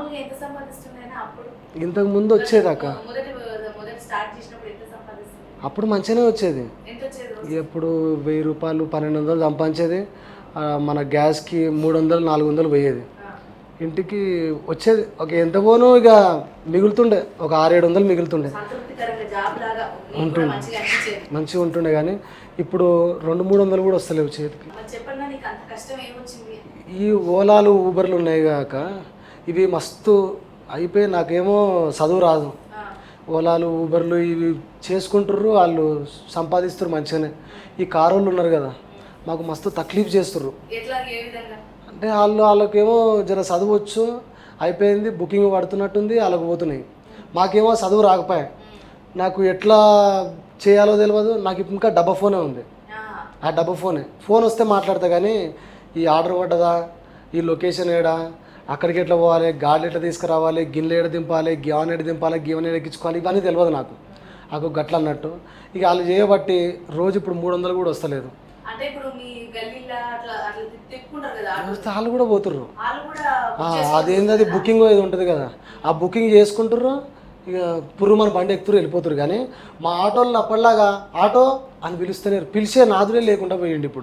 మామూలుగా ఎంత సంపాదిస్తున్నాయని అప్పుడు? ఇంతకు ముందు వచ్చేది అక్క. మొదటి మొదటి స్టార్ట్ చేసినప్పుడు ఎంత సంపాదిస్తున్నాయి? అప్పుడు మంచిగానే వచ్చేది. ఎంత వచ్చేది రోజు? ఎప్పుడు 1000 రూపాయలు 1200 సంపాదించేది. మన గ్యాస్కి 300 400 పోయేది. ఇంటికి వచ్చేది ఒక ఎంత పోను ఇక మిగులుతుండే, ఒక 600-700 మిగులుతుండే సంతృప్తికరంగా జాబ్ లాగా మీకు కూడా మంచిగా అనిపించేది. మంచిగా ఉంటుండే. కానీ ఇప్పుడు 200-300 కూడా వస్తలేవు చేతికి. మరి చెప్పండి, నీకు అంత కష్టం ఏమొచ్చింది? ఈ ఓలాలు ఊబర్లు ఉన్నాయి కాక ఇవి మస్తు అయిపోయి నాకేమో చదువు రాదు. ఓలాలు ఊబర్లు ఇవి చేసుకుంటుర్రు, వాళ్ళు సంపాదిస్తారు మంచిగానే. ఈ కారు వాళ్ళు ఉన్నారు కదా, మాకు మస్తు తక్లీఫ్ చేస్తుర్రు. ఎట్లా, ఏ విధంగా? అంటే వాళ్ళకేమో జర చదువు వచ్చు, అయిపోయింది, బుకింగ్ పడుతున్నట్టుంది, వాళ్ళకి పోతున్నాయి. మాకేమో చదువు రాకపోయా, నాకు ఎట్లా చేయాలో తెలియదు. నాకు ఇంకా డబ్బా ఫోనే ఉంది. ఆ డబ్బా ఫోన్ వస్తే మాట్లాడతా, కానీ ఈ ఆర్డర్ పడ్డదా, ఈ లొకేషన్ ఏడా, అక్కడికి ఎట్లా పోవాలి, గాడి ఎట్లా తీసుకురావాలి, గిన్నెలు ఏడ దింపాలి, గివన్ ఏడ దింపాలి, గివన్ ఏడ ఎక్కించుకోవాలి, ఇవన్నీ తెలియదు నాకు గట్ల అన్నట్టు. ఇక వాళ్ళు చేయబట్టి రోజు ఇప్పుడు 300 కూడా వస్తలేదు. అంటే ఇప్పుడు మీ గల్లీలో అట్లా అట్లా తిప్పుకుంటారు కదా, వాళ్ళు కూడా పోతుర్రు. వాళ్ళు కూడా అదేంది, అది బుకింగ్ ఏది ఉంటుంది కదా, ఆ బుకింగ్ చేసుకుంటుర్రు. ఇక పుర్రుమని బండి ఎక్కుతురు వెళ్ళిపోతురు. కానీ మా ఆటోళ్ళు అప్పటిలాగా ఆటో అని పిలుస్తలేరు, పిలిచే నాదులే లేకుండా పోయిండి ఇప్పుడు.